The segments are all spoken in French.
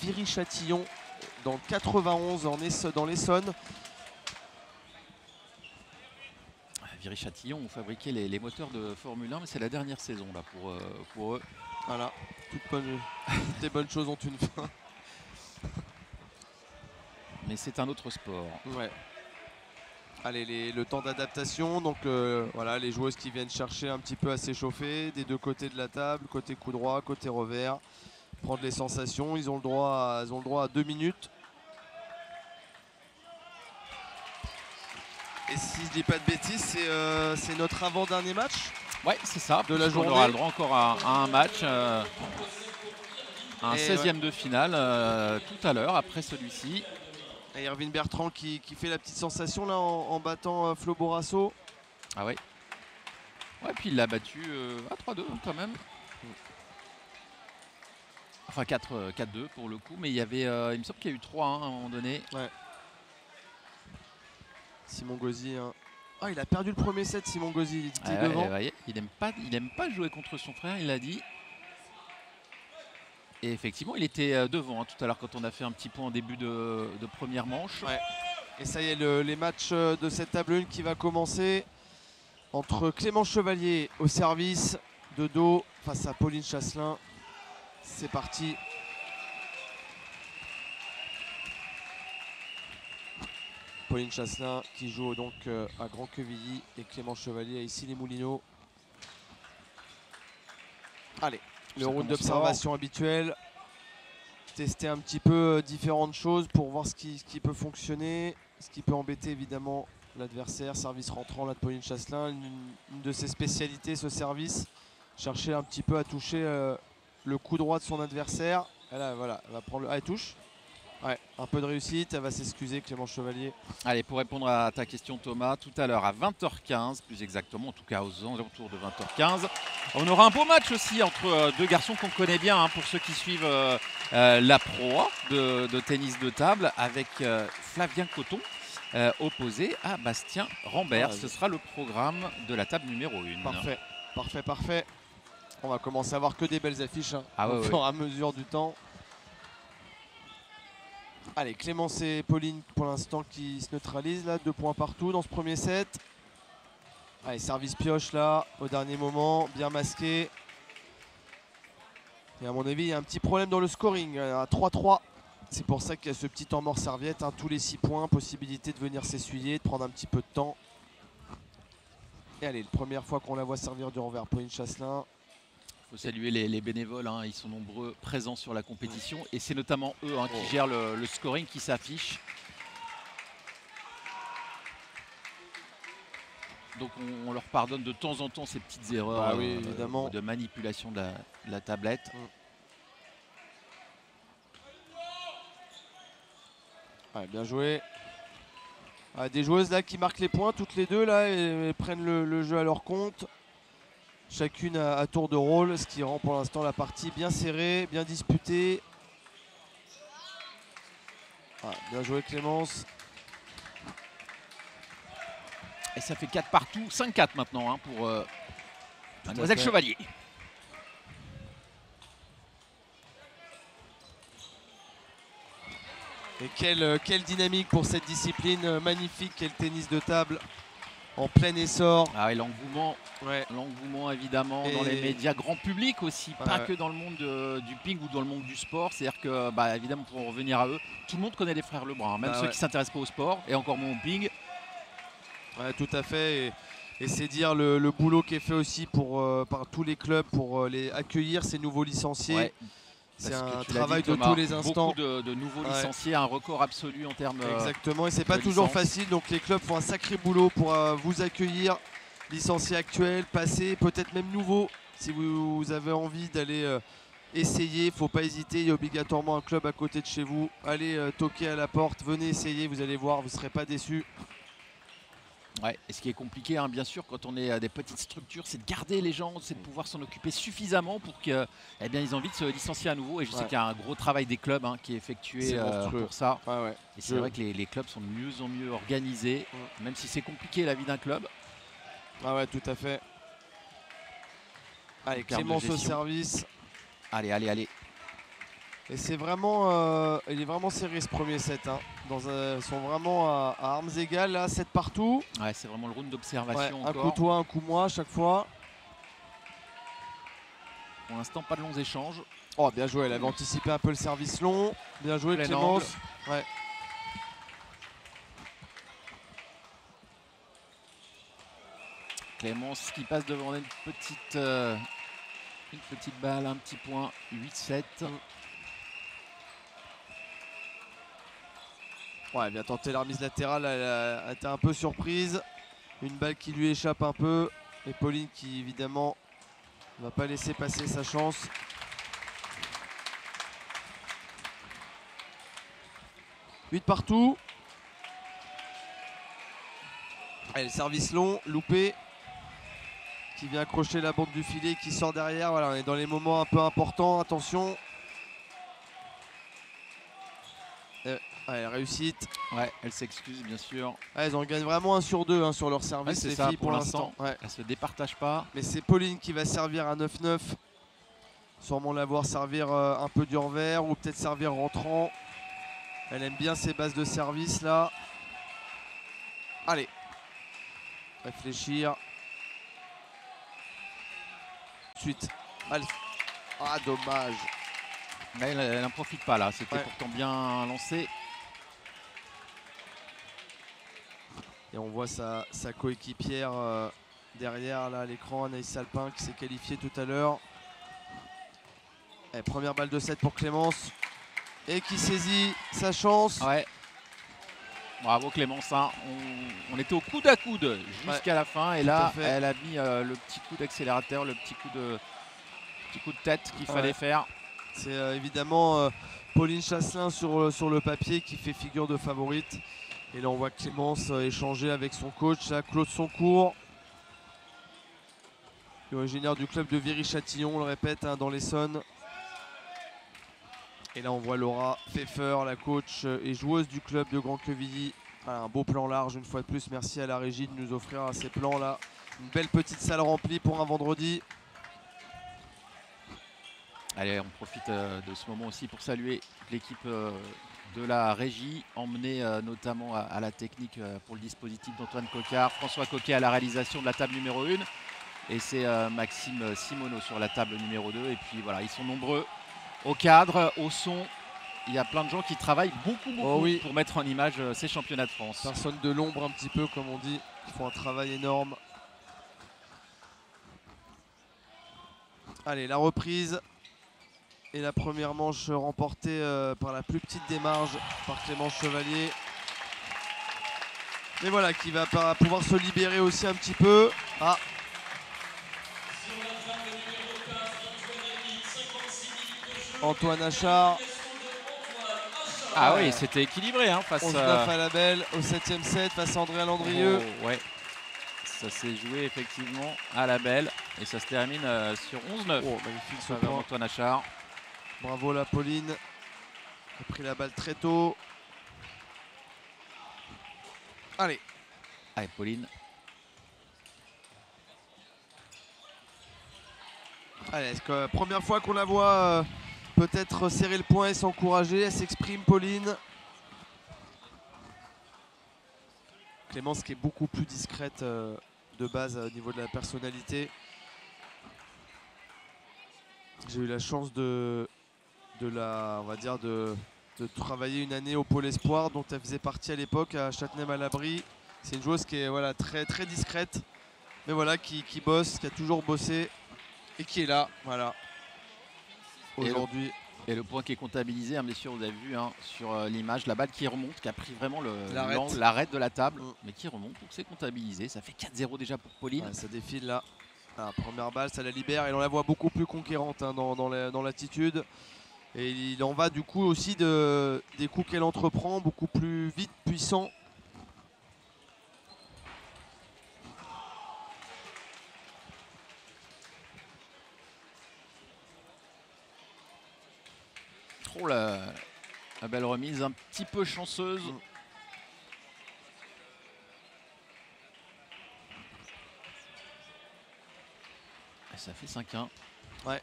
Viry-Châtillon dans le 91 dans l'Essonne. Viry-Châtillon ont fabriqué les moteurs de Formule 1, mais c'est la dernière saison là pour eux. Voilà, toutes les bonnes choses ont une fin. Mais c'est un autre sport. Ouais. Allez, le temps d'adaptation, donc voilà, les joueuses qui viennent chercher un petit peu à s'échauffer des deux côtés de la table, côté coup droit, côté revers, prendre les sensations. Ils ont le droit à 2 minutes. Et si je dis pas de bêtises, c'est notre avant-dernier match. Ouais, c'est ça. De la journée. On aura le droit encore à un match, un 16e de finale tout à l'heure après celui-ci. Et Irvine Bertrand qui fait la petite sensation là en battant Flo Borasso. Ah ouais. Ouais, puis il l'a battu à 3-2 quand même. Enfin 4-2 pour le coup, mais il y avait, il me semble qu'il y a eu 3 à un moment donné. Ouais. Simon Gauzy. Hein. Ah, il a perdu le premier set, Simon Gauzy. Il était devant. Ouais, il aime pas jouer contre son frère, il l'a dit. Et effectivement, il était devant tout à l'heure quand on a fait un petit point en début de première manche. Ouais. Et ça y est, les matchs de cette table 1 qui va commencer entre Clément Chevalier au service de dos face à Pauline Chasselin. C'est parti. Pauline Chasselin qui joue donc à Grand-Quevilly et Clément Chevalier à Issy-les-Moulineaux. Allez, le round d'observation habituel. Tester un petit peu différentes choses pour voir ce qui peut fonctionner, ce qui peut embêter évidemment l'adversaire. Service rentrant là de Pauline Chasselin, une de ses spécialités, ce service. Chercher un petit peu à toucher le coup droit de son adversaire. Et là, voilà, elle va prendre le... Ah, elle touche. Ouais, un peu de réussite, elle va s'excuser Clément Chevalier. Allez, pour répondre à ta question Thomas, tout à l'heure à 20h15, plus exactement, en tout cas aux alentours de 20h15, on aura un beau match aussi entre deux garçons qu'on connaît bien, pour ceux qui suivent la Pro A de tennis de table, avec Flavien Coton, opposé à Bastien Rambert. Ce sera le programme de la table numéro 1. Parfait, parfait, parfait. On va commencer à voir que des belles affiches au fur et à mesure du temps. Allez, Clémence et Pauline pour l'instant qui se neutralisent là, 2 points partout dans ce premier set. Allez, service pioche là, au dernier moment, bien masqué. Et à mon avis, il y a un petit problème dans le scoring, à 3-3. C'est pour ça qu'il y a ce petit temps mort serviette, tous les 6 points, possibilité de venir s'essuyer, de prendre un petit peu de temps. Et allez, la première fois qu'on la voit servir du revers, Pauline Chasselin. Il faut saluer les bénévoles, ils sont nombreux présents sur la compétition et c'est notamment eux qui gèrent le scoring qui s'affiche. Donc on leur pardonne de temps en temps ces petites erreurs évidemment. De manipulation de la tablette. Bien joué. Des joueuses là qui marquent les points, toutes les deux là, et prennent le jeu à leur compte. Chacune à tour de rôle, ce qui rend pour l'instant la partie bien serrée, bien disputée. Bien joué Clémence. Et ça fait 4 partout, 5-4 maintenant pour Mademoiselle Chevalier. Et quelle dynamique pour cette discipline magnifique qu'est le tennis de table. En plein essor. Et l'engouement, l'engouement évidemment dans les médias grand public aussi, pas que dans le monde du ping ou dans le monde du sport. C'est-à-dire que, évidemment, pour en revenir à eux, tout le monde connaît les frères Lebrun, même ceux qui ne s'intéressent pas au sport et encore moins au ping. Ouais, tout à fait. Et c'est dire le boulot qui est fait aussi par tous les clubs pour accueillir ces nouveaux licenciés. Ouais. C'est un travail de tous les instants. Beaucoup de nouveaux licenciés, un record absolu en termes. Exactement, et c'est pas toujours facile. Donc les clubs font un sacré boulot pour vous accueillir, licenciés actuels, passés, peut-être même nouveaux. Si vous avez envie d'aller essayer, il ne faut pas hésiter. Il y a obligatoirement un club à côté de chez vous. Allez toquer à la porte, venez essayer, vous allez voir, vous ne serez pas déçus. Ouais, et ce qui est compliqué, bien sûr, quand on est à des petites structures, c'est de garder les gens, c'est de pouvoir s'en occuper suffisamment pour qu'ils aient envie de se licencier à nouveau. Et je sais qu'il y a un gros travail des clubs qui est effectué pour ça. Et c'est vrai que les clubs sont de mieux en mieux organisés, même si c'est compliqué la vie d'un club. Tout à fait. Allez, Clémence au service. Allez. Et c'est vraiment, il est vraiment serré ce premier set. Hein. Ils sont vraiment à armes égales là, 7 partout. Ouais, c'est vraiment le round Ouais, d'observation un coup encore. toi, un coup moi à chaque fois. Pour l'instant, pas de longs échanges. Oh, bien joué, elle avait anticipé un peu le service long. Bien joué Plein Clémence. Ouais. Clémence qui passe devant une petite balle, un petit point, 8-7. Ouais, elle vient tenter la remise latérale, elle a été un peu surprise. Une balle qui lui échappe un peu. Et Pauline qui évidemment ne va pas laisser passer sa chance. Huit partout. Allez, le service long, loupé. Qui vient accrocher la bande du filet, qui sort derrière. Voilà, on est dans les moments un peu importants. Attention. Allez, réussite. Ouais, elle s'excuse bien sûr. Ouais, elles en gagnent vraiment 1 sur 2 hein, sur leur service, Ouais, les ça, filles, pour l'instant. Ouais. Elle se départage pas. Mais c'est Pauline qui va servir à 9-9. Sûrement la voir servir un peu du revers ou peut-être servir rentrant. Elle aime bien ses bases de service là. Allez. Réfléchir. Suite. Allez. Ah, dommage. Mais elle n'en profite pas là. C'était Ouais. pourtant bien lancé. Et on voit sa coéquipière derrière là à l'écran, Anaïs Salpin qui s'est qualifiée tout à l'heure. Première balle de 7 pour Clémence. Et qui saisit sa chance. Ouais. Bravo Clémence. Hein. On était au coude à coude jusqu'à la fin. Et là, elle a mis le petit coup d'accélérateur, le petit coup de tête qu'il fallait faire. C'est évidemment Pauline Chasselin sur le papier qui fait figure de favorite. Et là on voit Clémence échanger avec son coach, là, Claude Soncourt. Originaire du club de Viry-Châtillon, on le répète, hein, dans l'Essonne. Et là on voit Laura Pfeffer, la coach et joueuse du club de Grand-Quevilly. Voilà, un beau plan large une fois de plus. Merci à la régie de nous offrir ces plans là. Une belle petite salle remplie pour un vendredi. Allez, on profite de ce moment aussi pour saluer l'équipe de la régie, emmenée notamment à la technique pour le dispositif d'Antoine Coquard, François Coquet à la réalisation de la table numéro 1. Et c'est Maxime Simoneau sur la table numéro 2. Et puis voilà, ils sont nombreux au cadre, au son. Il y a plein de gens qui travaillent beaucoup pour mettre en image ces championnats de France. Personne de l'ombre un petit peu comme on dit, qui font un travail énorme. Allez, la reprise. Et la première manche remportée par la plus petite des marges par Clémence Chevalier. Mais voilà, qui va pouvoir se libérer aussi un petit peu. Ah. Antoine Achard. Ah oui, c'était équilibré hein, face 11-9 à la belle au 7e set face à Andrea Landrieux. Oh, ouais. Ça s'est joué effectivement à la belle et ça se termine sur 11-9. Oh, magnifique ce point. Antoine Achard. Bravo la Pauline. Elle a pris la balle très tôt. Allez. Allez, Pauline. Allez, première fois qu'on la voit peut-être serrer le poing et s'encourager. Elle s'exprime, Pauline. Clémence qui est beaucoup plus discrète de base au niveau de la personnalité. J'ai eu la chance de travailler une année au Pôle Espoir dont elle faisait partie à l'époque à Châtenay-Malabry. C'est une joueuse qui est voilà, très, très discrète, mais voilà, qui bosse, qui a toujours bossé et qui est là, voilà, aujourd'hui. Et le point qui est comptabilisé, hein, bien sûr, vous avez vu hein, sur l'image, la balle qui remonte, qui a pris vraiment l'arête de la table, mais qui remonte, donc c'est comptabilisé. Ça fait 4-0 déjà pour Pauline. Ouais, ça défile là. Ah, première balle, ça la libère et on la voit beaucoup plus conquérante hein, dans l'attitude. Et il en va du coup aussi des coups qu'elle entreprend, beaucoup plus vite, puissant. Trop la belle remise, un petit peu chanceuse. Et ça fait 5-1. Ouais.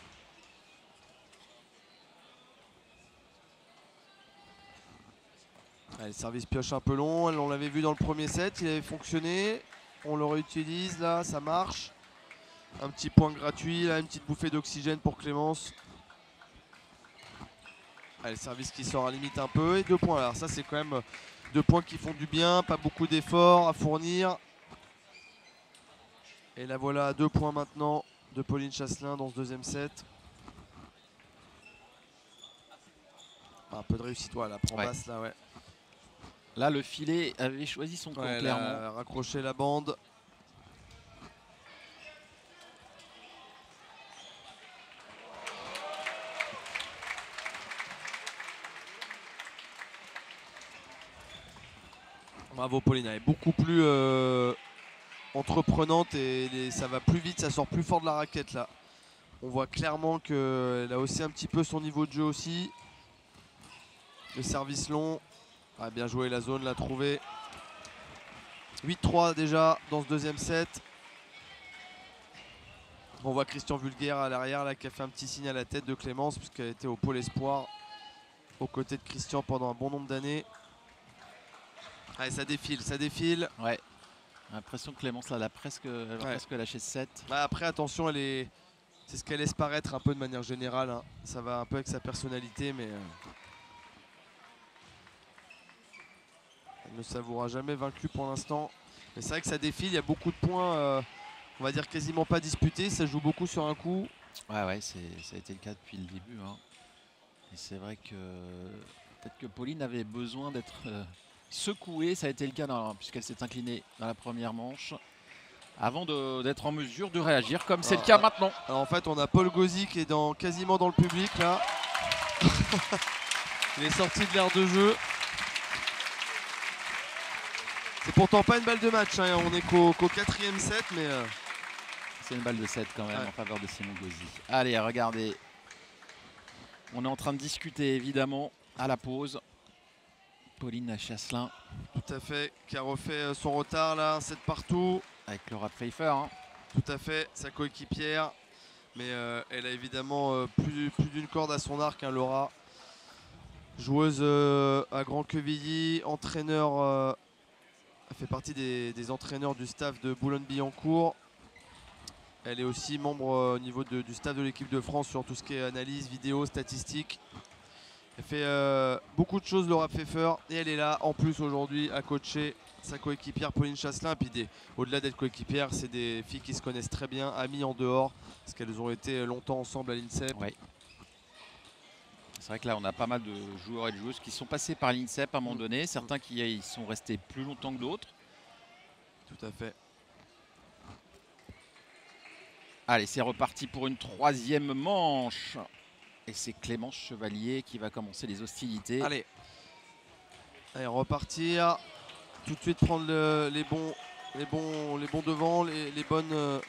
Le service pioche un peu long, on l'avait vu dans le premier set, il avait fonctionné. On le réutilise là, ça marche. Un petit point gratuit, là, une petite bouffée d'oxygène pour Clémence. Le service qui sort à limite un peu et 2 points. Alors ça c'est quand même 2 points qui font du bien, pas beaucoup d'efforts à fournir. Et là voilà 2 points maintenant de Pauline Chasselin dans ce deuxième set. Un peu de réussite, voilà, prend basse là, ouais. Là le filet avait choisi son camp clairement. Elle a raccroché la bande. Bravo Pauline, elle est beaucoup plus entreprenante et ça va plus vite, ça sort plus fort de la raquette là. On voit clairement qu'elle a haussé un petit peu son niveau de jeu aussi. Le service long, bien joué, la zone l'a trouvé. 8-3 déjà dans ce deuxième set. On voit Christian Vulgaire à l'arrière là qui a fait un petit signe à la tête de Clémence puisqu'elle était au pôle espoir aux côtés de Christian pendant un bon nombre d'années. Allez, ça défile, ça défile. Ouais. L'impression que Clémence là, elle a presque lâché 7. Après attention, c'est ce qu'elle laisse paraître un peu de manière générale. Hein. Ça va un peu avec sa personnalité, mais elle ne s'avouera jamais vaincue pour l'instant. Mais c'est vrai que ça défile, il y a beaucoup de points, on va dire quasiment pas disputés. Ça joue beaucoup sur un coup. Ouais, ça a été le cas depuis le début. Hein. Et c'est vrai que peut-être que Pauline avait besoin d'être secouée. Ça a été le cas puisqu'elle s'est inclinée dans la première manche. Avant d'être en mesure de réagir comme c'est le cas maintenant. Alors en fait on a Paul Gauzy qui est quasiment dans le public là. Il est sorti de l'aire de jeu. C'est pourtant pas une balle de match, hein. On est qu'au 4e set mais... C'est une balle de 7 quand même en faveur de Simon Gauzy. Allez, regardez. On est en train de discuter évidemment à la pause. Pauline Chasselin. Tout à fait, qui a refait son retard là, 7 partout. Avec Laura Pfeiffer. Hein. Tout à fait, sa coéquipière. Mais elle a évidemment plus d'une corde à son arc, hein, Laura. Joueuse à Grand-Quevilly, entraîneur, elle fait partie des entraîneurs du staff de Boulogne-Billancourt. Elle est aussi membre au niveau du staff de l'équipe de France sur tout ce qui est analyse, vidéo, statistique. Elle fait beaucoup de choses, Laura Pfeiffer, et elle est là en plus aujourd'hui à coacher sa coéquipière Pauline Chasselin. Et puis au-delà d'être coéquipière, c'est des filles qui se connaissent très bien, amies en dehors, parce qu'elles ont été longtemps ensemble à l'INSEP. Ouais. C'est vrai que là, on a pas mal de joueurs et de joueuses qui sont passés par l'INSEP à un moment donné. Certains qui y sont restés plus longtemps que d'autres. Tout à fait. Allez, c'est reparti pour une 3e manche. Et c'est Clémence Chevalier qui va commencer les hostilités. Allez, repartir. Tout de suite prendre les bons devants, les bonnes,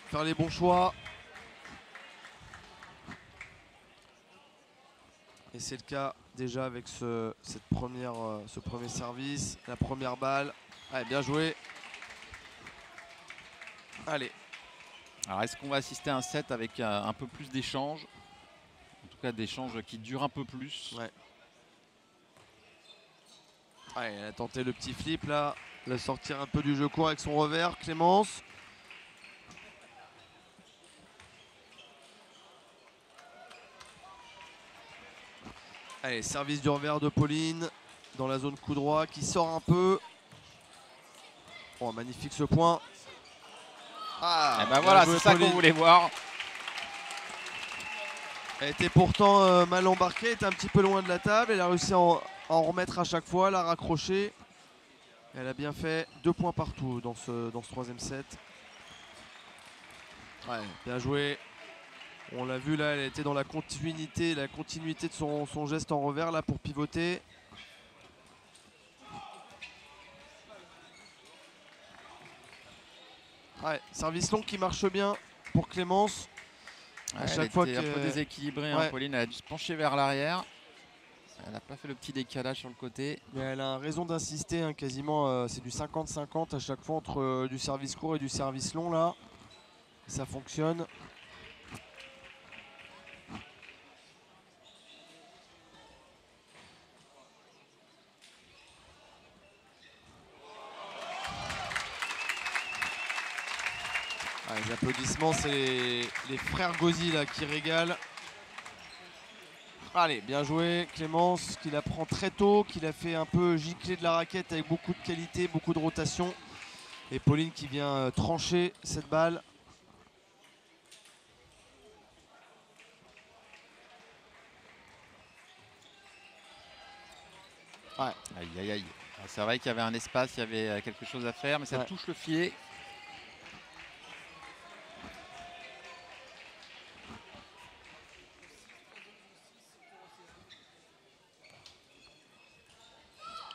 faire les bons choix. Et c'est le cas déjà avec ce premier service, la première balle. Allez, bien joué. Allez. Alors est-ce qu'on va assister à un set avec un peu plus d'échanges? En tout cas d'échanges qui durent un peu plus. Ouais. Allez, elle a tenté le petit flip là. Elle va sortir un peu du jeu court avec son revers, Clémence. Allez, service du revers de Pauline dans la zone coup droit qui sort un peu. Oh, magnifique ce point. Et ben voilà, c'est ça qu'on voulait voir. Elle était pourtant mal embarquée, elle était un petit peu loin de la table. Elle a réussi à en remettre à chaque fois, la raccrocher. Elle a bien fait 2 points partout dans ce 3e set. Ouais, bien joué. On l'a vu là, elle était dans la continuité de son geste en revers là pour pivoter. Ouais, service long qui marche bien pour Clémence. À chaque fois qu'elle était un peu déséquilibrée, ouais. Pauline elle a dû se pencher vers l'arrière. Elle n'a pas fait le petit décalage sur le côté. Mais elle a raison d'insister, hein, quasiment c'est du 50-50 à chaque fois entre du service court et du service long là. Ça fonctionne. Les applaudissements, c'est les frères Gauzy là, qui régalent. Allez, bien joué Clémence, qui la prend très tôt, qui l'a fait un peu gicler de la raquette avec beaucoup de qualité, beaucoup de rotation. Et Pauline qui vient trancher cette balle. Ouais. Aïe aïe aïe. C'est vrai qu'il y avait un espace, il y avait quelque chose à faire, mais ça touche le filet.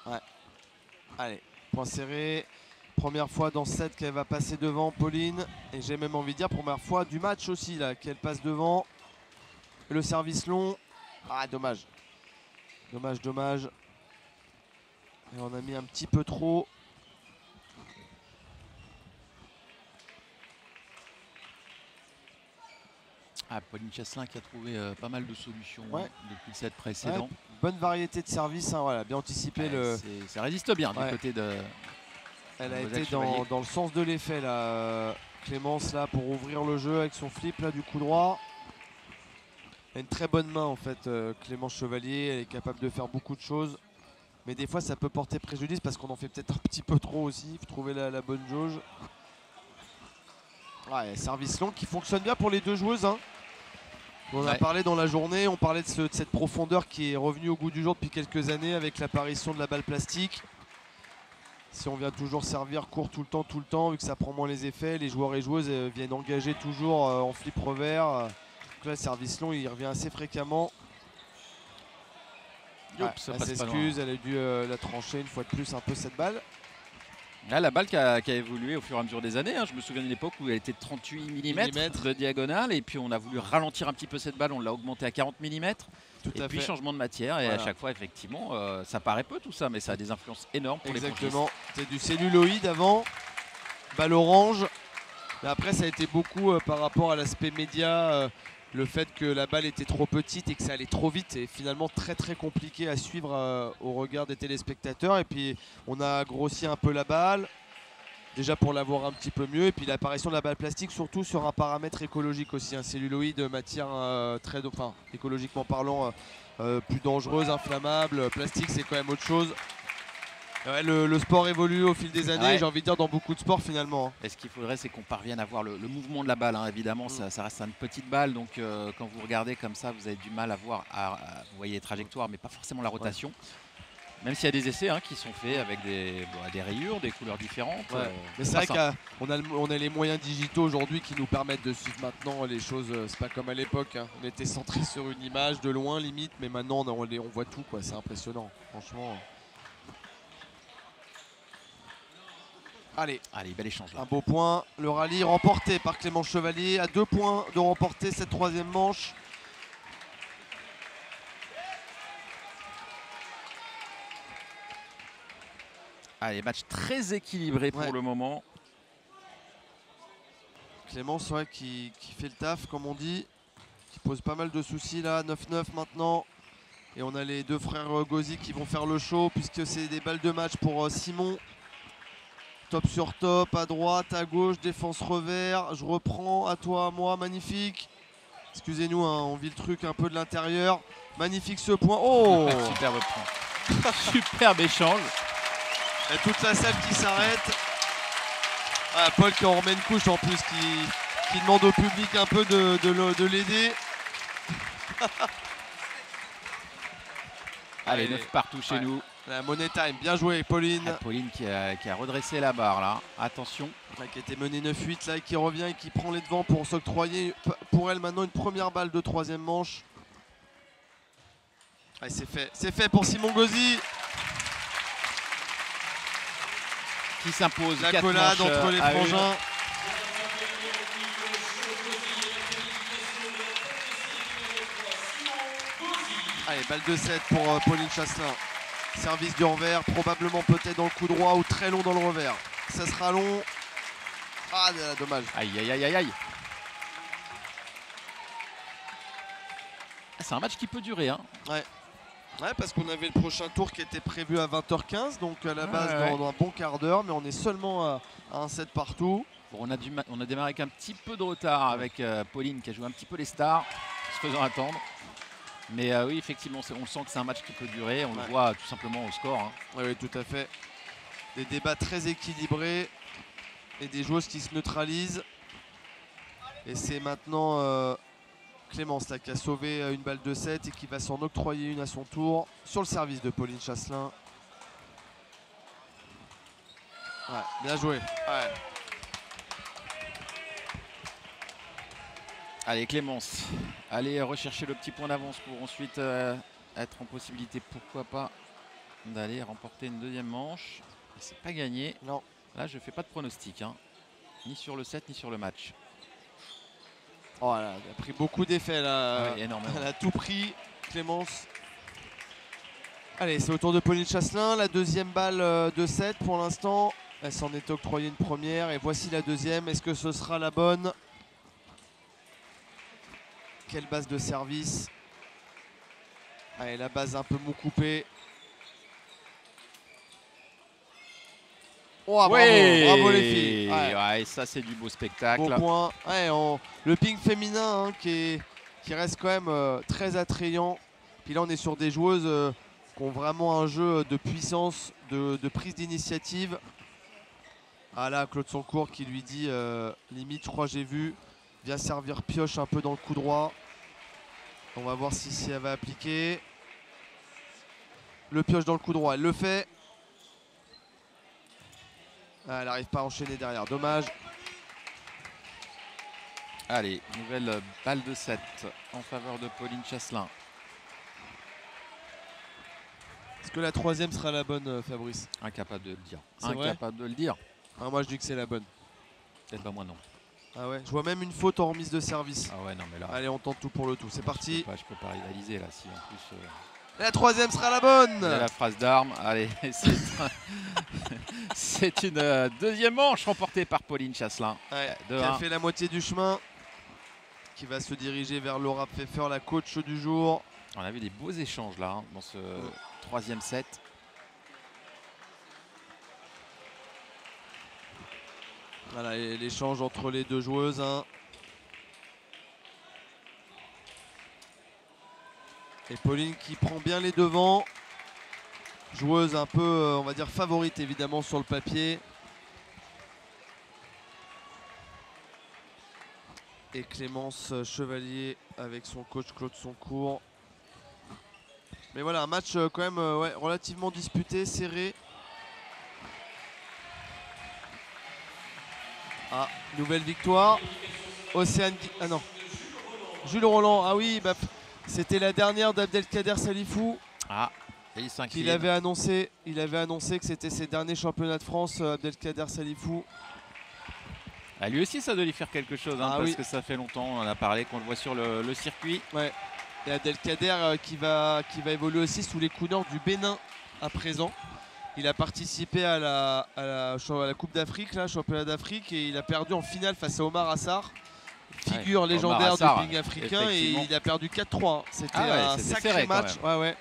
Ouais. Allez, point serré. Première fois dans ce set qu'elle va passer devant Pauline. Et j'ai même envie de dire première fois du match aussi là qu'elle passe devant. Le service long. Ah dommage. Dommage, dommage. Et on a mis un petit peu trop. Pauline Chasselin qui a trouvé pas mal de solutions depuis le set précédent. Ouais, bonne variété de services, hein, voilà, bien anticipé. Ça résiste bien du côté de. Elle a été dans le sens de l'effet là, Clémence là pour ouvrir le jeu avec son flip là du coup droit. Elle a une très bonne main en fait, Clémence Chevalier, elle est capable de faire beaucoup de choses. Mais des fois ça peut porter préjudice parce qu'on en fait peut-être un petit peu trop aussi, il faut trouver la bonne jauge. Ouais, service long qui fonctionne bien pour les deux joueuses. Hein. On a parlé dans la journée, on parlait de cette profondeur qui est revenue au goût du jour depuis quelques années avec l'apparition de la balle plastique. Si on vient toujours servir court tout le temps, vu que ça prend moins les effets, les joueurs et joueuses viennent engager toujours en flip revers. Donc là, le service long, il revient assez fréquemment. Elle s'excuse, elle a dû la trancher une fois de plus un peu cette balle. Là, la balle qui a évolué au fur et à mesure des années. Hein. Je me souviens d'une époque où elle était 38 mm de diagonale et puis on a voulu ralentir un petit peu cette balle, on l'a augmentée à 40 mm. Et puis changement de matière et à chaque fois effectivement ça paraît peu tout ça mais ça a des influences énormes pour les franchises. Exactement, c'est du celluloïde avant, balle orange. Mais après ça a été beaucoup par rapport à l'aspect média, le fait que la balle était trop petite et que ça allait trop vite et finalement très compliqué à suivre au regard des téléspectateurs. Et puis on a grossi un peu la balle, déjà pour la voir un petit peu mieux. Et puis l'apparition de la balle plastique surtout sur un paramètre écologique aussi, un celluloïde, matière écologiquement parlant plus dangereuse, inflammable. Plastique c'est quand même autre chose. Ouais, le sport évolue au fil des années, j'ai envie de dire dans beaucoup de sports finalement. Et ce qu'il faudrait c'est qu'on parvienne à voir le mouvement de la balle, hein. Évidemment ça reste une petite balle donc quand vous regardez comme ça vous avez du mal à voir, vous voyez les trajectoires mais pas forcément la rotation. Même s'il y a des essais qui sont faits avec des rayures, des couleurs différentes. Mais c'est vrai qu'on a les moyens digitaux aujourd'hui qui nous permettent de suivre maintenant les choses. C'est pas comme à l'époque. Hein. On était centré sur une image de loin limite, mais maintenant on voit tout. C'est impressionnant, franchement. Allez, bel échange là. Un beau point. Le rallye remporté par Clémence Chevalier. À 2 points de remporter cette troisième manche. Allez, match très équilibré pour le moment. Clémence qui fait le taf comme on dit, qui pose pas mal de soucis là, 9-9 maintenant. Et on a les deux frères Gauzy qui vont faire le show puisque c'est des balles de match pour Simon. Top sur top, à droite, à gauche, défense revers. Je reprends, à toi, à moi, magnifique. Excusez-nous, hein, on vit le truc un peu de l'intérieur. Magnifique ce point. Oh superbe point. Superbe échange. Et toute la salle qui s'arrête. Ah, Paul qui en remet une couche en plus, qui demande au public un peu de l'aider. Allez, 9 partout chez nous. La money time, bien joué Pauline. Pauline qui a redressé la barre là, attention. Qui était menée 9-8 là et qui revient et qui prend les devants pour s'octroyer pour elle maintenant une première balle de troisième manche. Allez, c'est fait pour Simon Gauzy. Qui s'impose. La collade entre les frangins. Allez, balle de 7 pour Pauline Chasselin. Service du revers, probablement peut-être dans le coup droit ou très long dans le revers. Ça sera long. Ah, dommage. Aïe, aïe, aïe, aïe, aïe. C'est un match qui peut durer. Hein. Ouais, parce qu'on avait le prochain tour qui était prévu à 20h15. Donc à la base, dans un bon quart d'heure. Mais on est seulement à un set partout. Bon, on a démarré avec un petit peu de retard avec Pauline qui a joué un petit peu les stars, se faisant attendre. Mais oui, effectivement, on sent que c'est un match qui peut durer. On le voit tout simplement au score. Hein. Oui, tout à fait. Des débats très équilibrés et des joueuses qui se neutralisent. Et c'est maintenant Clémence là, qui a sauvé une balle de 7 et qui va s'en octroyer une à son tour sur le service de Pauline Chasselin. Ouais, bien joué. Ouais. Allez, Clémence, allez rechercher le petit point d'avance pour ensuite être en possibilité, pourquoi pas, d'aller remporter une deuxième manche. C'est pas gagné. Non. Là, je fais pas de pronostic, hein. Ni sur le set, ni sur le match. Oh là, elle a pris beaucoup d'effets là. Ah oui, énormément. Elle a tout pris, Clémence. Allez, c'est au tour de Pauline Chasselin. La deuxième balle de 7 pour l'instant. Elle s'en est octroyée une première et voici la deuxième. Est-ce que ce sera la bonne? Quelle base de service. Allez, la base un peu mou coupée. Oh, bravo, bravo les filles. Ouais, ça c'est du beau spectacle. Beau point. Ouais, le ping féminin hein, qui reste quand même très attrayant. Puis là on est sur des joueuses qui ont vraiment un jeu de puissance, de prise d'initiative. Ah là, Claude Soncourt qui lui dit limite, je crois j'ai vu, vient servir pioche un peu dans le coup droit. On va voir si elle va appliquer. Le pioche dans le coup droit, elle le fait. Ah, elle n'arrive pas à enchaîner derrière, dommage. Allez, nouvelle balle de 7 en faveur de Pauline Chasselin. Est-ce que la troisième sera la bonne, Fabrice? Incapable de le dire. Incapable de le dire. Ah, moi je dis que c'est la bonne. Peut-être pas moi non. Ah ouais, je vois même une faute en remise de service. Ah ouais, non mais là. Allez, on tente tout pour le tout, c'est parti. Je peux pas rivaliser là si en plus. La troisième sera la bonne. La phrase d'armes. Allez, c'est une deuxième manche remportée par Pauline Chasselin. Ouais, qui a fait la moitié du chemin. Qui va se diriger vers Laura Pfeffer, la coach du jour. On a vu des beaux échanges là, hein, dans ce troisième set. Voilà l'échange entre les deux joueuses. Hein. Et Pauline qui prend bien les devants. Joueuse un peu, on va dire, favorite évidemment sur le papier. Et Clémence Chevalier avec son coach Claude Soncourt. Mais voilà, un match quand même ouais, relativement disputé, serré. Ah, nouvelle victoire. Océane... Ah non. Jules Roland, ah oui, bah, c'était la dernière d'Abdelkader Salifou. Ah, et il s'incline. Il avait annoncé que c'était ses derniers championnats de France, Abdelkader Salifou. Ah, lui aussi, ça doit lui faire quelque chose, hein, parce que ça fait longtemps, on en a parlé, qu'on le voit sur le circuit. Ouais. Et Abdelkader qui va évoluer aussi sous les couleurs du Bénin à présent. Il a participé à la Coupe d'Afrique, championnat d'Afrique, et il a perdu en finale face à Omar Assar, figure légendaire du ping africain, et il a perdu 4-3. C'était un sacré match. Ouais.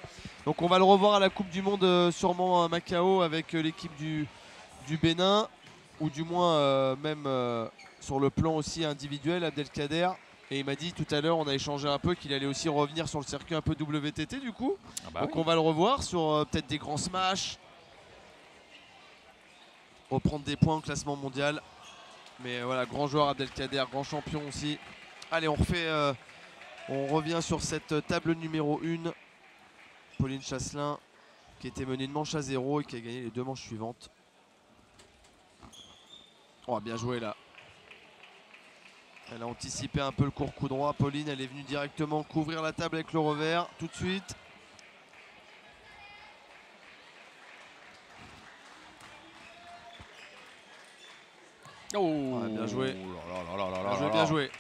Donc on va le revoir à la Coupe du Monde, sûrement à Macao, avec l'équipe du Bénin, ou du moins même sur le plan aussi individuel, Abdelkader. Et il m'a dit tout à l'heure, on a échangé un peu, qu'il allait aussi revenir sur le circuit un peu WTT du coup. Donc on va le revoir sur peut-être des grands smashs. Reprendre des points au classement mondial. Mais voilà, grand joueur Abdelkader, grand champion aussi. Allez, on revient sur cette table numéro 1. Pauline Chasselin qui était menée une manche à 0 et qui a gagné les deux manches suivantes. Oh, bien joué là. Elle a anticipé un peu le court coup droit. Pauline, elle est venue directement couvrir la table avec le revers tout de suite. Oh, bien joué. Bien joué, bien joué.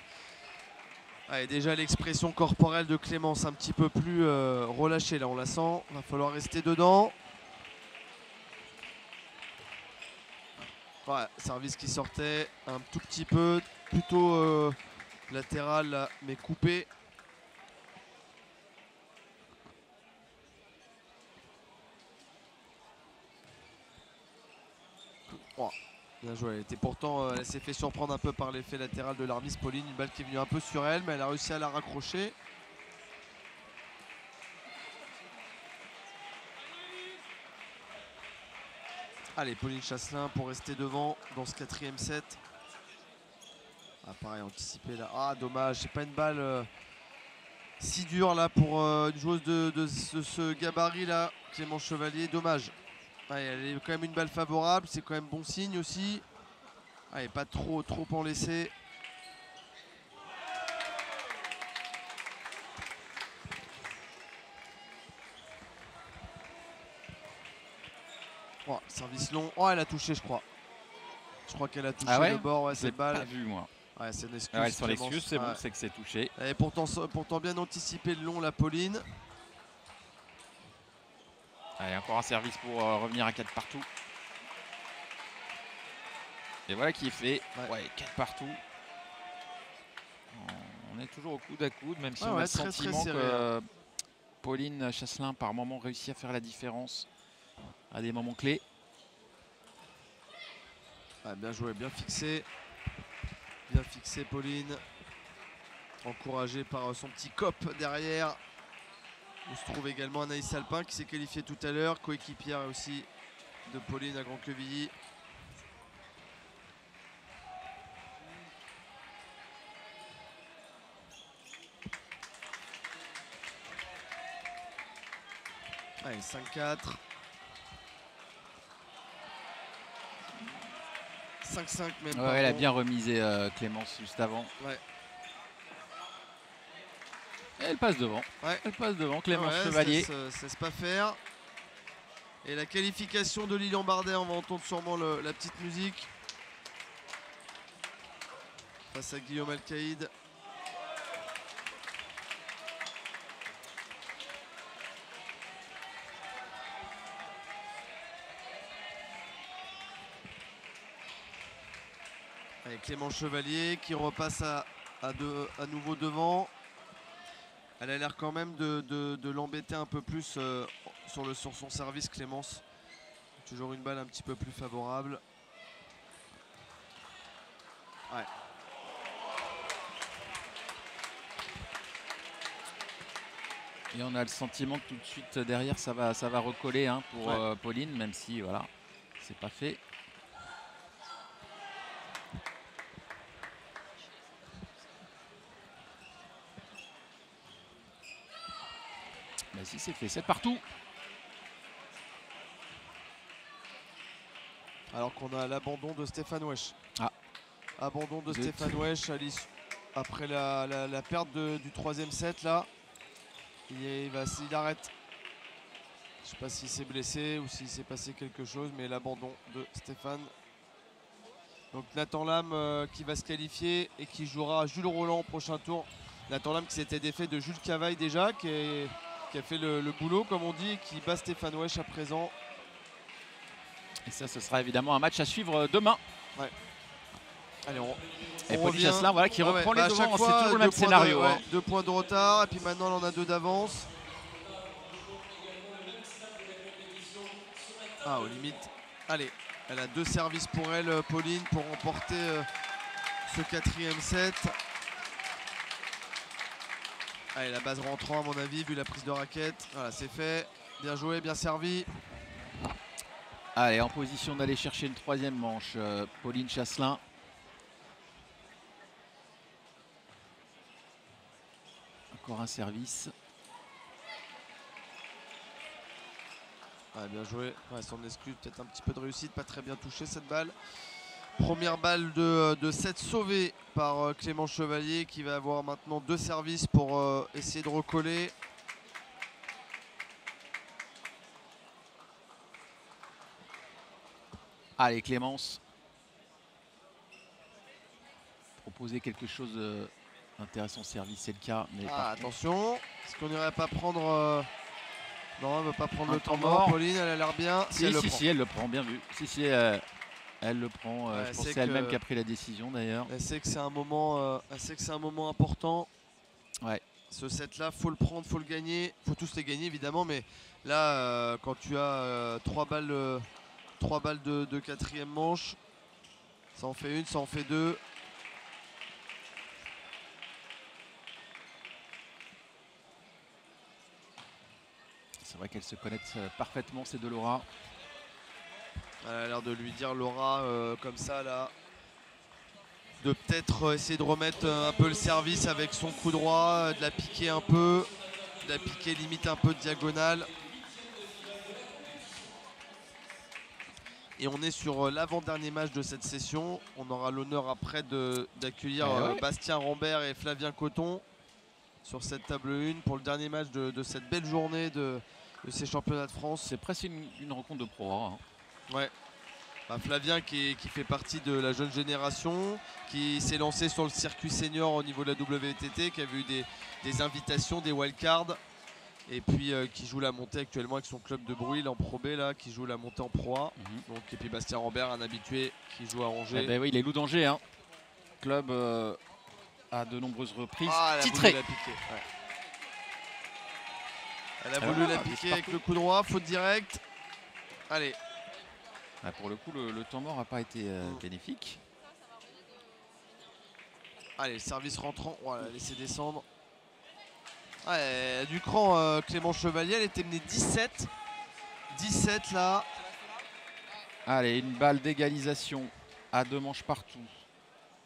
Allez, déjà l'expression corporelle de Clémence un petit peu plus relâchée là, on la sent. Il va falloir rester dedans. Ouais, service qui sortait un tout petit peu, plutôt latéral là, mais coupé. Oh. Bien joué. Elle était pourtant, elle s'est fait surprendre un peu par l'effet latéral de l'arbitre. Pauline, une balle qui est venue un peu sur elle, mais elle a réussi à la raccrocher. Allez, Pauline Chasselin pour rester devant dans ce 4e set. Ah, pareil, anticipé là. Ah, dommage, c'est pas une balle si dure là pour une joueuse de ce gabarit là, Clémence Chevalier. Dommage. Ouais, elle est quand même une balle favorable, c'est quand même bon signe aussi. Allez, pas trop en laisser. Oh, service long. Oh, elle a touché, je crois. Je crois qu'elle a touché le bord, ouais, cette balle. Pas vu moi. Ouais, c'est une excuse. Ouais, sur l'excuse, c'est bon, c'est que c'est touché. Et pourtant bien anticipé le long, la Pauline. Allez, encore un service pour revenir à 4 partout. Et voilà qui est fait. Ouais, 4 partout. On est toujours au coude à coude, même si on a le sentiment que Pauline Chasselin, par moment, réussit à faire la différence à des moments clés. Ouais, bien joué, bien fixé. Bien fixé, Pauline. Encouragée par son petit cop derrière. Où se trouve également Anaïs Alpin qui s'est qualifiée tout à l'heure, coéquipière aussi de Pauline à Grand-Quevilly. Allez, 5-4. 5-5 même. Ouais, elle a bien remisé Clémence juste avant. Ouais. Et elle passe devant. Ouais. Elle passe devant, Clémence Chevalier. Ça se pas faire. Et la qualification de Lilian Bardet, on va entendre sûrement la petite musique. Face à Guillaume Alcaïd. Avec Clément Chevalier qui repasse à nouveau devant. Elle a l'air quand même de l'embêter un peu plus sur son service, Clémence. Toujours une balle un petit peu plus favorable. Ouais. Et on a le sentiment que tout de suite derrière ça va recoller hein, pour Pauline, même si voilà, c'est pas fait. Mais si c'est fait, c'est partout. Alors qu'on a l'abandon de Stéphane Wesch. Ah. Abandon de Stéphane Wesch après la perte du 3e set là. Il arrête. Je ne sais pas s'il s'est blessé ou s'il s'est passé quelque chose, mais l'abandon de Stéphane. Donc Nathan Lam qui va se qualifier et qui jouera Jules Roland au prochain tour. Nathan Lam qui s'était défait de Jules Cavaille déjà, qui a fait le boulot comme on dit, et qui bat Stéphane Wesch à présent. Et ça, ce sera évidemment un match à suivre demain. Ouais. Allez, et Pauline Chasselin voilà, qui reprend les devants, c'est toujours le même scénario. 2 points de retard, et puis maintenant on a 2 d'avance. Ah, aux limites. Allez, elle a 2 services pour elle, Pauline, pour remporter ce 4e set. Allez, la base rentrant à mon avis, vu la prise de raquette. Voilà, c'est fait. Bien joué, bien servi. Allez, en position d'aller chercher une 3e manche, Pauline Chasselin. Encore un service. Ouais, bien joué. Ouais, son excuse, peut-être un petit peu de réussite, pas très bien touché cette balle. Première balle de 7 sauvée par Clément Chevalier qui va avoir maintenant 2 services pour essayer de recoller. Allez, Clémence. Proposer quelque chose d'intéressant au service, c'est le cas. Mais attention, est-ce qu'on n'irait pas prendre... Non, elle ne va pas prendre le temps mort. Pauline, elle a l'air bien. Si, elle le prend, bien vu. Si, elle le prend. Je pense que c'est elle-même qui a pris la décision d'ailleurs. Elle sait que c'est un moment important. Ouais. Ce set-là, faut le prendre, faut le gagner. Faut tous les gagner évidemment, mais là, quand tu as 3 balles de 4e manche, Ça en fait une, ça en fait deux. C'est vrai qu'elles se connaissent parfaitement ces deux Laura. Elle a l'air de lui dire Laura comme ça là. De peut-être essayer de remettre un peu le service avec son coup droit, de la piquer un peu, de la piquer limite un peu de diagonale. Et on est sur l'avant-dernier match de cette session. On aura l'honneur après d'accueillir Bastien Rambert et Flavien Coton sur cette table 1 pour le dernier match de cette belle journée de ces championnats de France. C'est presque une rencontre de pro. Hein. Ouais. Bah, Flavien qui fait partie de la jeune génération, qui s'est lancé sur le circuit senior au niveau de la WTT, qui a eu des invitations, des wildcards, et puis qui joue la montée actuellement avec son club de Bruyl en Pro B, là, qui joue la montée en Pro A. Donc, et puis Bastien Rambert, un habitué qui joue à Angers. Eh ben oui, les Loups d'Angers, hein. Club à de nombreuses reprises elle titré. A voulu la piquer, ouais. Elle a voulu la piquer avec le coup droit, faute directe. Allez. Ah, pour le coup, le temps mort n'a pas été bénéfique. Allez, le service rentrant, on va laisser descendre. Ouais, du cran, Clément Chevalier, elle était menée 17. 17 là. Allez, une balle d'égalisation à 2 manches partout.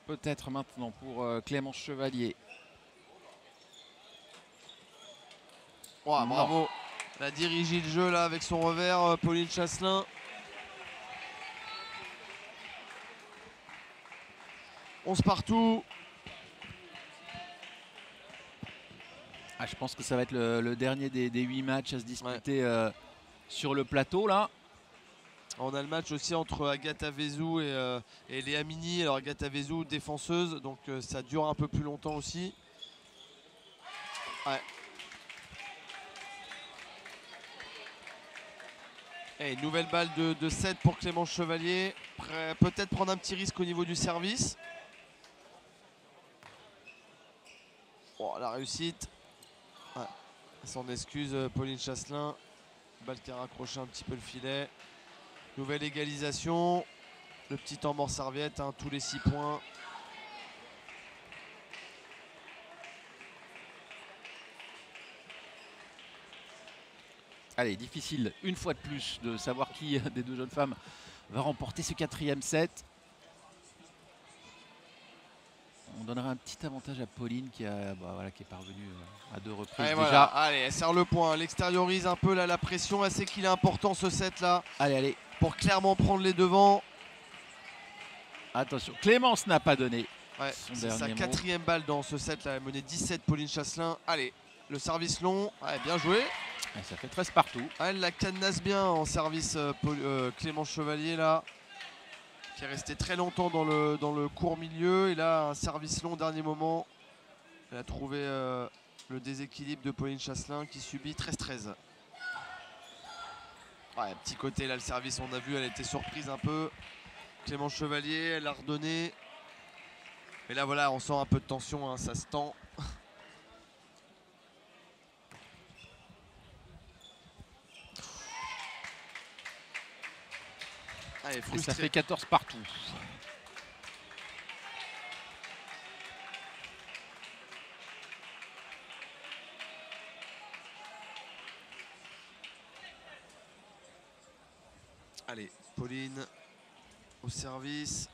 Peut-être maintenant pour Clément Chevalier. Oh, bravo. Elle a dirigé le jeu là avec son revers, Pauline Chasselin. 11 partout. Ah, je pense que ça va être le dernier des 8 matchs à se disputer sur le plateau là. On a le match aussi entre Agatha Vezou et Léa Mini. Alors Agatha Vezou défenseuse, donc ça dure un peu plus longtemps aussi. Ouais. Et nouvelle balle de 7 pour Clément Chevalier. Peut-être prendre un petit risque au niveau du service. Oh, la réussite. Ouais. Sans excuse, Pauline Chasselin. Balle qui a raccroché un petit peu le filet. Nouvelle égalisation. Le petit temps mort serviette, hein, tous les 6 points. Allez, difficile une fois de plus de savoir qui des deux jeunes femmes va remporter ce 4e set. On donnerait un petit avantage à Pauline qui, qui est parvenue à 2 reprises déjà. Voilà. Allez, elle serre le point, elle extériorise un peu là, la pression. Elle sait qu'il est important ce set là. Allez, allez. Pour clairement prendre les devants. Attention, Clémence n'a pas donné. Ouais, c'est sa 4e balle dans ce set là. Elle menait 17, Pauline Chasselin. Allez, le service long. Ouais, bien joué. Et ça fait 13 partout. Elle la cadenasse bien en service Clément Chevalier là. Qui est resté très longtemps dans le court milieu. Et là, un service long au dernier moment. Elle a trouvé le déséquilibre de Pauline Chasselin qui subit 13-13. Ouais, petit côté là, le service, on a vu, elle était surprise un peu. Clément Chevalier, elle a redonné. Et là, voilà, on sent un peu de tension, hein, ça se tend. Allez, et ça fait 14 partout. Allez, Pauline au service.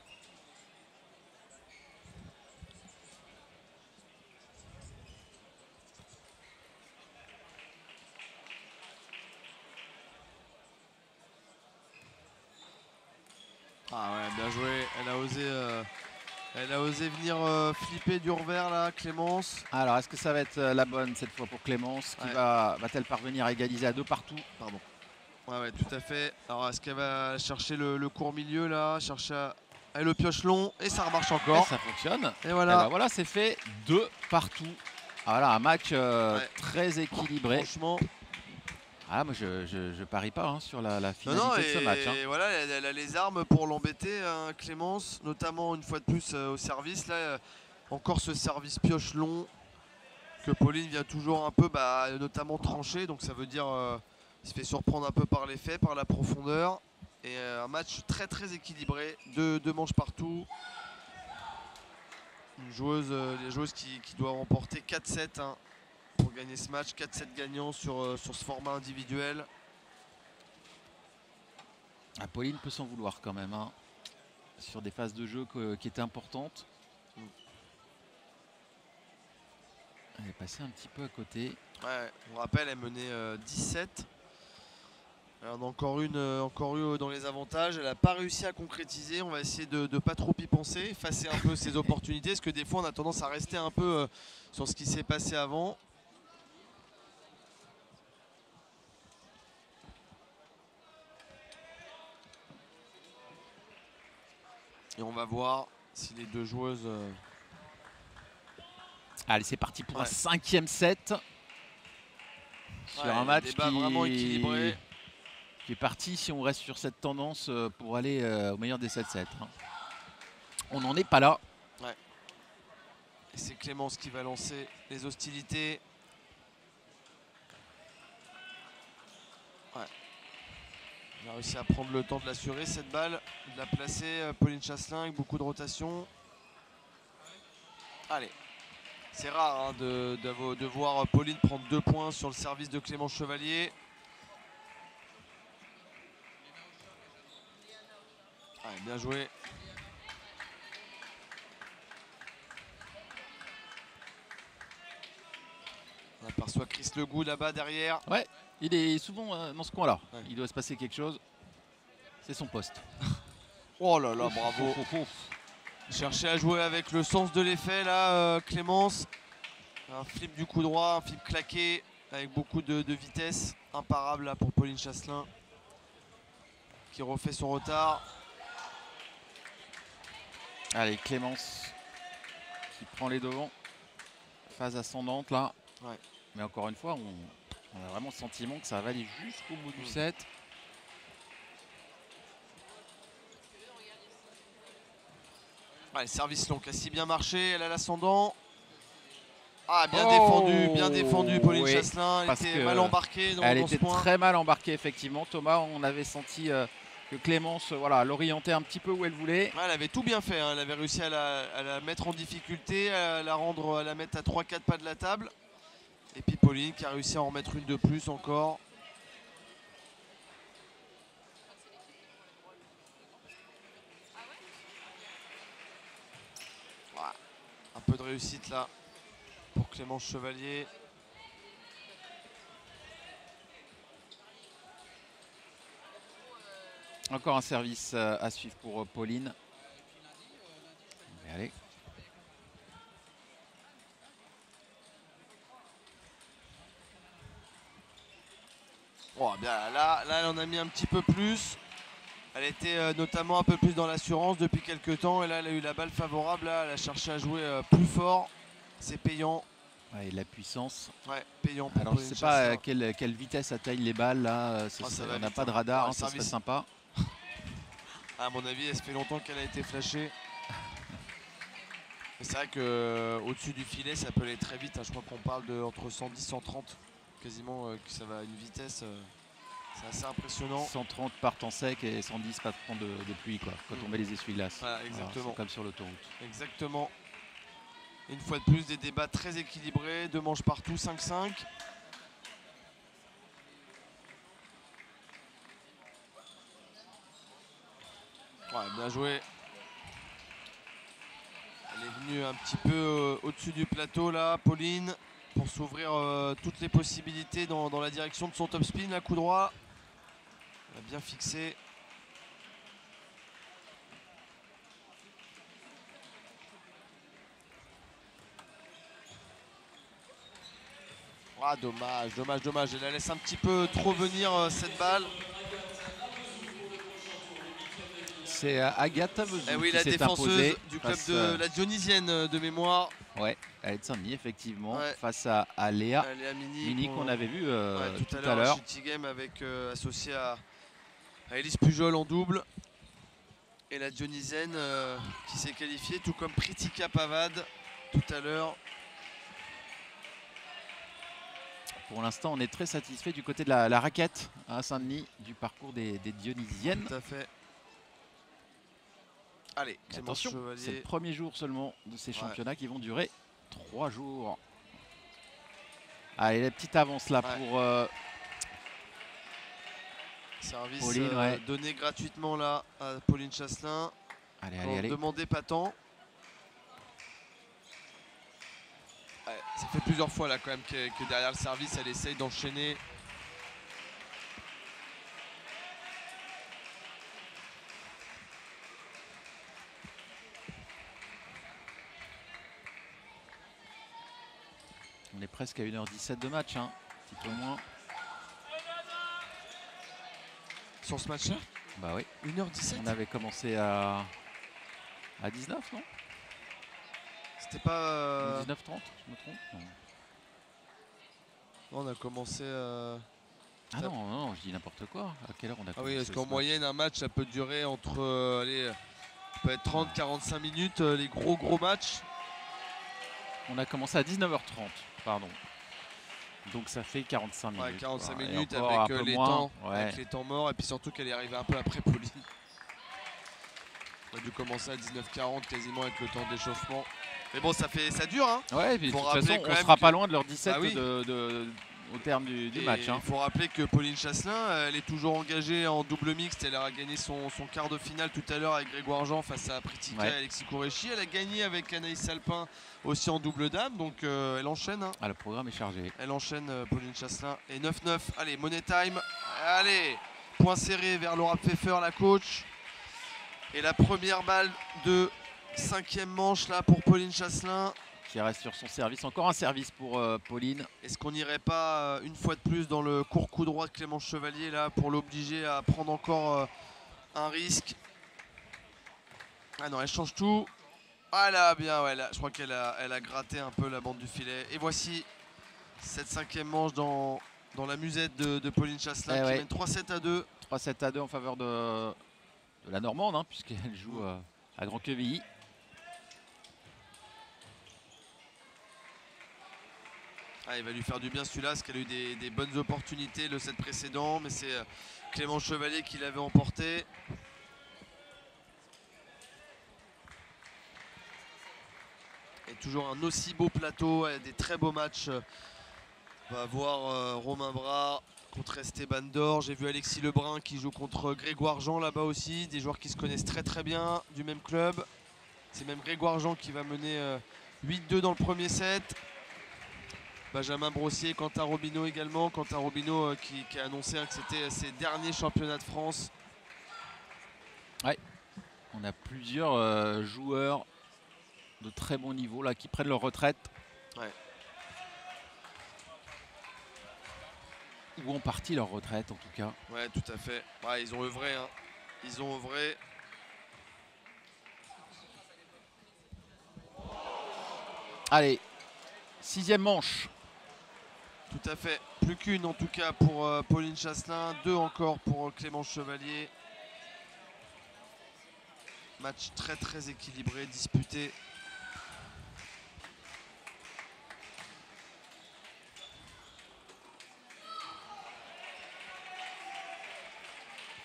Ah ouais, bien joué. Elle a osé venir flipper du revers là, Clémence. Alors, est-ce que ça va être la bonne cette fois pour Clémence qui va-t-elle parvenir à égaliser à 2 partout? Pardon. Ouais, tout à fait. Alors, est-ce qu'elle va chercher le court milieu là, chercher le pioche long et ça remarche encore. Et ça fonctionne. Et voilà. Et ben voilà, c'est fait 2 partout. Voilà, un match très équilibré. Franchement. Ah, moi je parie pas hein, sur la finalité de ce match. Et voilà, elle a les armes pour l'embêter, hein, Clémence, notamment une fois de plus au service. Là, encore ce service pioche long que Pauline vient toujours un peu, notamment trancher. Donc ça veut dire, il se fait surprendre un peu par l'effet, par la profondeur. Et un match très très équilibré, deux manches partout. Les joueuses qui doivent remporter 4-7 hein, pour gagner ce match. 4-7 gagnants sur ce format individuel. Pauline peut s'en vouloir quand même, hein, sur des phases de jeu qui étaient importantes. Elle est passée un petit peu à côté. Ouais, on rappelle, elle menait 17. Elle en a encore eu dans les avantages. Elle n'a pas réussi à concrétiser. On va essayer de ne pas trop y penser, effacer un peu ses opportunités. Parce que des fois, on a tendance à rester un peu sur ce qui s'est passé avant. Et on va voir si les deux joueuses... Allez, c'est parti pour un 5e set. Sur un match vraiment équilibré. Qui est parti, si on reste sur cette tendance, pour aller au meilleur des 7-7. Hein. On n'en est pas là. Ouais. Et c'est Clémence qui va lancer les hostilités. Ouais. Elle a réussi à prendre le temps de l'assurer, cette balle, de la placer. Pauline Chasselin avec beaucoup de rotation. Allez. C'est rare hein, de voir Pauline prendre 2 points sur le service de Clémence Chevalier. Allez, bien joué. On aperçoit Chris Legout là-bas derrière. Ouais, il est souvent dans ce coin-là. Ouais. Il doit se passer quelque chose. C'est son poste. Oh là là, bravo. Chercher à jouer avec le sens de l'effet là, Clémence. Un flip du coup droit, un flip claqué avec beaucoup de vitesse. Imparable là pour Pauline Chasselin qui refait son retard. Allez, Clémence qui prend les devants. Phase ascendante là. Ouais. Mais encore une fois, on a vraiment le sentiment que ça va aller jusqu'au bout du set. Ouais, service long qui a si bien marché, elle a l'ascendant. Ah, bien défendu Pauline Chasselin. Elle était mal embarquée dans ce point. Elle était très mal embarquée effectivement. Thomas, on avait senti que Clémence l'orientait un petit peu où elle voulait. Ouais, elle avait tout bien fait, hein. Elle avait réussi à la mettre en difficulté, à la mettre à 3-4 pas de la table. Et puis Pauline qui a réussi à en remettre une de plus encore. Voilà. Un peu de réussite là pour Clémence Chevalier. Encore un service à suivre pour Pauline. Allez. Oh, bien, là, elle en a mis un petit peu plus. Elle était notamment un peu plus dans l'assurance depuis quelques temps. Et là, elle a eu la balle favorable. Là, elle a cherché à jouer plus fort. C'est payant. Ouais, la puissance. Ouais, payant. Alors je ne sais pas à quelle vitesse atteignent les balles là. On n'a pas de radar, hein, ça serait sympa. À mon avis, elle se fait longtemps qu'elle a été flashée. C'est vrai qu'au-dessus du filet, ça peut aller très vite. Hein. Je crois qu'on parle de entre 110 et 130. Quasiment que ça va à une vitesse. C'est assez impressionnant. 130 par temps sec et 110 par temps de pluie quoi, quand on met les essuie-glaces. Voilà, exactement. Comme sur l'autoroute. Exactement. Une fois de plus, des débats très équilibrés. 2 manches partout, 5-5. Ouais, bien joué. Elle est venue un petit peu au-dessus du plateau là, Pauline, pour s'ouvrir toutes les possibilités dans la direction de son topspin, là, coup droit. Elle a bien fixé. Ah, dommage. Elle la laisse un petit peu trop venir cette balle. C'est Agathe Tavezou oui, la défenseuse du club de la Dionysienne de mémoire. Ouais, elle est de Saint-Denis effectivement, face à Léa Mini qu'on avait vu tout à l'heure. Shitty Game avec associé à Elise Pujol en double. Et la Dionysienne qui s'est qualifiée, tout comme Pritika Pavad tout à l'heure. Pour l'instant, on est très satisfait du côté de la raquette à Saint-Denis, du parcours des Dionysiennes. Tout à fait. Allez, Attention, c'est le premier jour seulement de ces championnats qui vont durer 3 jours. Allez, la petite avance là pour service Pauline, donné gratuitement là à Pauline Chasselin. Allez. Demandez pas tant. Ça fait plusieurs fois là quand même que derrière le service, elle essaye d'enchaîner. On est presque à 1h17 de match, hein. Un petit peu moins. Sur ce match-là? Bah oui. 1h17. On avait commencé à 19, non? C'était pas... 19h30, je me trompe? Non, on a commencé... Ah non, je dis n'importe quoi. À quelle heure on a commencé? Ah oui, parce qu'en moyenne, un match, ça peut durer entre... allez, ça peut être 30-45 minutes, les gros matchs. On a commencé à 19h30, pardon. Donc ça fait 45 minutes. Ouais, 45 quoi. minutes avec les temps, avec les temps morts. Et puis surtout qu'elle est arrivée un peu après Pauline. On a dû commencer à 19h40 quasiment avec le temps d'échauffement. Mais bon, ça dure, hein. Ouais, et puis de toute façon, on sera pas loin de l'heure 17 au terme du match. Il faut rappeler que Pauline Chasselin, elle est toujours engagée en double mixte. Elle a gagné son quart de finale tout à l'heure avec Grégoire Jean face à Pritika et Alexis Kourechi. Elle a gagné avec Anaïs Salpin aussi en double dame. Donc elle enchaîne. Hein. Ah, le programme est chargé. Elle enchaîne, Pauline Chasselin. Et 9-9. Allez, money time. Allez, point serré vers Laura Pfeffer, la coach. Et la première balle de 5e manche là pour Pauline Chasselin. Qui reste sur son service. Encore un service pour Pauline. Est-ce qu'on n'irait pas une fois de plus dans le court coup droit de Clémence Chevalier là pour l'obliger à prendre encore un risque? Ah non, elle change tout. Ah là, bien, ouais, là, je crois qu'elle a gratté un peu la bande du filet. Et voici cette 5e manche dans la musette de Pauline Chasselin qui mène 3-7 à 2. 3-7 à 2 en faveur de la Normande, hein, puisqu'elle joue à Grand-Quevilly. Ah, il va lui faire du bien celui-là, parce qu'elle a eu des bonnes opportunités le set précédent, mais c'est Clément Chevalier qui l'avait emporté. Et toujours un aussi beau plateau, des très beaux matchs. On va voir Romain Bras contre Esteban Dor. J'ai vu Alexis Lebrun qui joue contre Grégoire Jean là-bas aussi, des joueurs qui se connaissent très bien du même club. C'est même Grégoire Jean qui va mener 8-2 dans le premier set. Benjamin Brossier, Quentin Robineau également. Quentin Robineau qui a annoncé que c'était ses derniers championnats de France. Ouais, on a plusieurs joueurs de très bon niveau là qui prennent leur retraite. Ouais. Ou ont parti leur retraite en tout cas. Ouais, tout à fait. Ouais, ils ont œuvré. Hein. Ils ont œuvré. Allez, 6e manche. Tout à fait. Plus qu'une en tout cas pour Pauline Chasselin. 2 encore pour Clément Chevalier. Match très équilibré, disputé.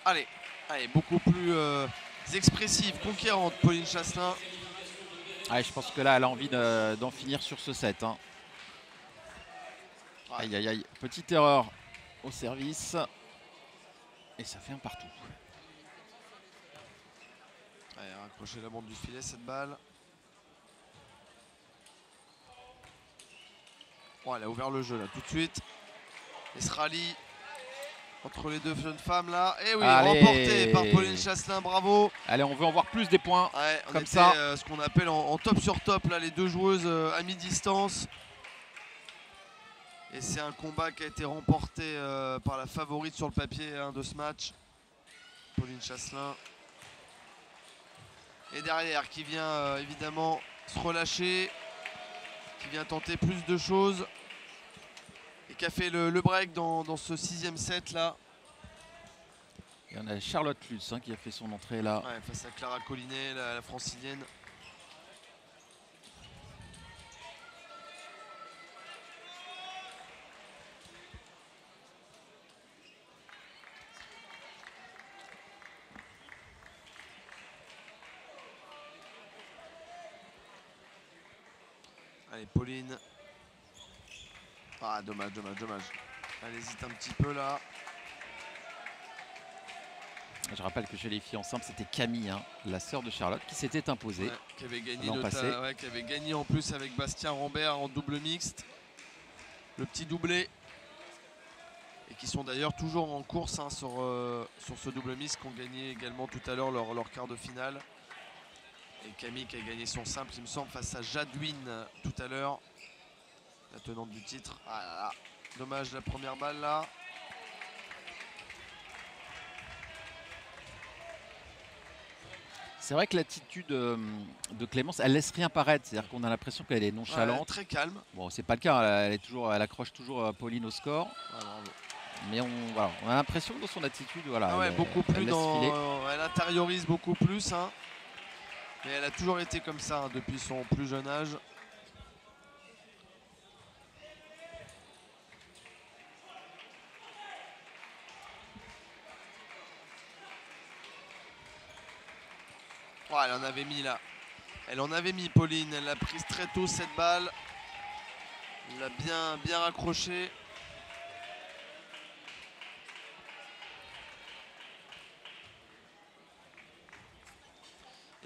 Allez, beaucoup plus expressive, conquérante Pauline Chasselin. Ouais, je pense que là, elle a envie d'en finir sur ce set. Hein. Aïe, petite erreur au service. Et ça fait un partout. Allez, raccrocher la bande du filet, cette balle. Oh, elle a ouvert le jeu là tout de suite. Et ce rallye entre les deux jeunes femmes là. Et oui, remporté par Pauline Chasselin, bravo. Allez, on veut en voir plus des points. Ouais, comme ça. Ce qu'on appelle en top sur top là, les deux joueuses à mi-distance. Et c'est un combat qui a été remporté par la favorite sur le papier de ce match, Pauline Chasselin. Et derrière, qui vient évidemment se relâcher, qui vient tenter plus de choses. Et qui a fait le break dans ce 6e set là. Et on a Charlotte Lutz qui a fait son entrée là. Ouais, face à Clara Collinet, la francilienne. Allez, Pauline. Ah, dommage. Elle hésite un petit peu là. Je rappelle que chez les filles enceintes, c'était Camille, hein, la sœur de Charlotte, qui s'était imposée. Ouais, qui avait gagné l'an passé. qui avait gagné en plus avec Bastien Rambert en double mixte. Le petit doublé. Et qui sont d'ailleurs toujours en course hein, sur ce double mixte, qui ont gagné également tout à l'heure leur quart de finale. Et Camille qui a gagné son simple, il me semble, face à Jadwin tout à l'heure. La tenante du titre. Ah là là. Dommage la première balle là. C'est vrai que l'attitude de Clémence, elle laisse rien paraître. C'est-à-dire qu'on a l'impression qu'elle est nonchalante. Ouais, très calme. Bon, c'est pas le cas. Elle accroche toujours Pauline au score. Mais on a l'impression que dans son attitude, voilà, ah ouais, beaucoup plus elle intériorise beaucoup plus. Hein. Mais elle a toujours été comme ça hein, depuis son plus jeune âge. Oh, elle en avait mis là. Elle en avait mis Pauline. Elle l'a prise très tôt cette balle. Elle l'a bien raccrochée.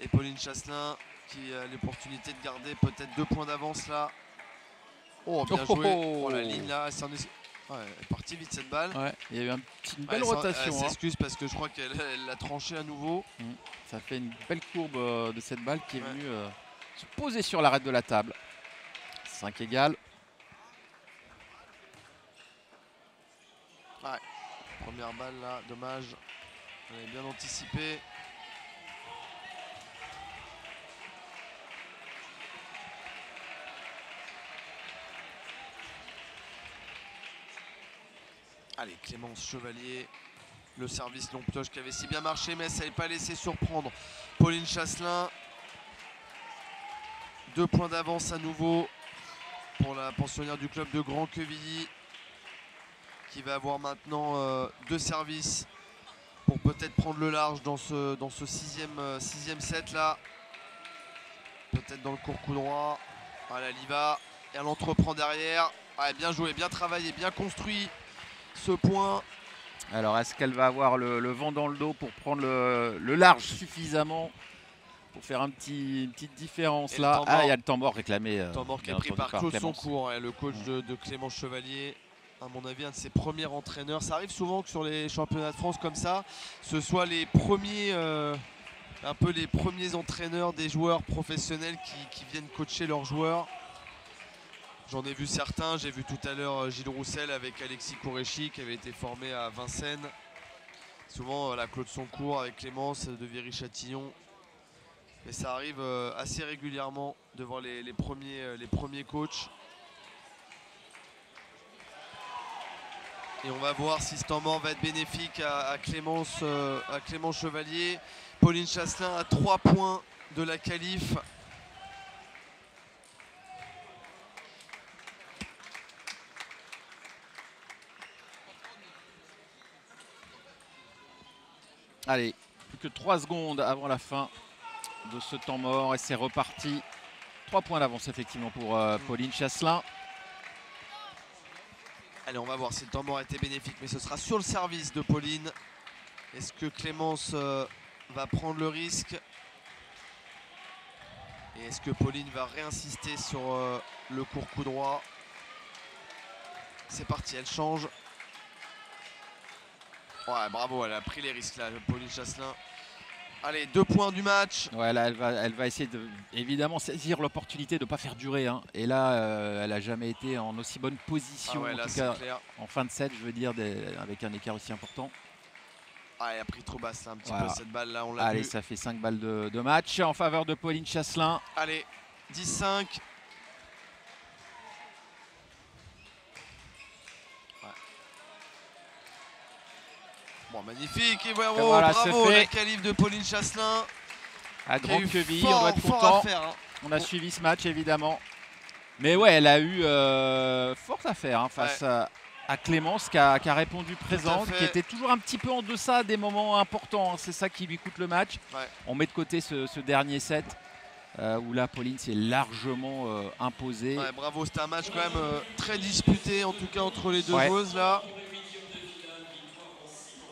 Et Pauline Chasselin qui a l'opportunité de garder peut-être 2 points d'avance là. Oh, bien joué. Oh, la ligne là, elle est partie vite cette balle. Ouais, il y a eu une belle rotation. Elle s'excuse parce que je crois qu'elle l'a tranché à nouveau. Ça fait une belle courbe de cette balle qui est venue se poser sur l'arête de la table. 5 égales. Ouais. Première balle là, dommage. Elle avait bien anticipé. Allez, Clémence Chevalier, le service long pioche qui avait si bien marché, mais ça n'avait pas laissé surprendre Pauline Chasselin. 2 points d'avance à nouveau pour la pensionnaire du club de Grand Quevilly, qui va avoir maintenant 2 services pour peut-être prendre le large dans ce sixième set là. Peut-être dans le court coup droit. Voilà, elle y va. Et elle entreprend derrière. Ouais, bien joué, bien travaillé, bien construit. Ce point. Alors est-ce qu'elle va avoir le vent dans le dos pour prendre le large suffisamment pour faire une petite différence là? Ah, il y a le temps mort réclamé. Le temps mort qui est pris par Claude Soncourt, le coach de Clémence Chevalier. À mon avis, un de ses premiers entraîneurs. Ça arrive souvent que sur les championnats de France comme ça, ce soit les premiers, un peu les premiers entraîneurs des joueurs professionnels qui viennent coacher leurs joueurs. J'en ai vu certains, j'ai vu tout à l'heure Gilles Roussel avec Alexis Kourechi qui avait été formé à Vincennes. Souvent Claude Soncourt avec Clémence de Viry-Châtillon. Mais ça arrive assez régulièrement de voir les premiers coachs. Et on va voir si ce temps mort va être bénéfique à Clémence Chevalier. Pauline Chasselin à 3 points de la qualif. Allez, plus que 3 secondes avant la fin de ce temps mort et c'est reparti. 3 points d'avance effectivement pour Pauline Chasselin. Allez, on va voir si le temps mort a été bénéfique, mais ce sera sur le service de Pauline. Est-ce que Clémence va prendre le risque? Et est-ce que Pauline va réinsister sur le court coup droit? C'est parti, elle change. Ouais, bravo, elle a pris les risques là, Pauline Chasselin. Allez, 2 points du match. Ouais, là, elle va essayer de évidemment saisir l'opportunité de ne pas faire durer. Hein. Et là, elle n'a jamais été en aussi bonne position, en tout cas en fin de set, je veux dire, avec un écart aussi important. Ah, elle a pris trop basse là, un petit peu cette balle là, on l'a vu. Allez, ça fait 5 balles de match en faveur de Pauline Chasselin. Allez, 10-5. Bon, magnifique, et voilà, bravo la qualif de Pauline Chasselin. À Grand Quevilly, on doit être content. On a suivi ce match évidemment. Mais ouais, elle a eu fort à faire face à Clémence qui a répondu présente, qui était toujours un petit peu en deçà des moments importants. Hein. C'est ça qui lui coûte le match. Ouais. On met de côté ce dernier set. où là Pauline s'est largement imposée. Ouais, bravo, c'était un match quand même très disputé en tout cas entre les deux Ouais. joueuses là.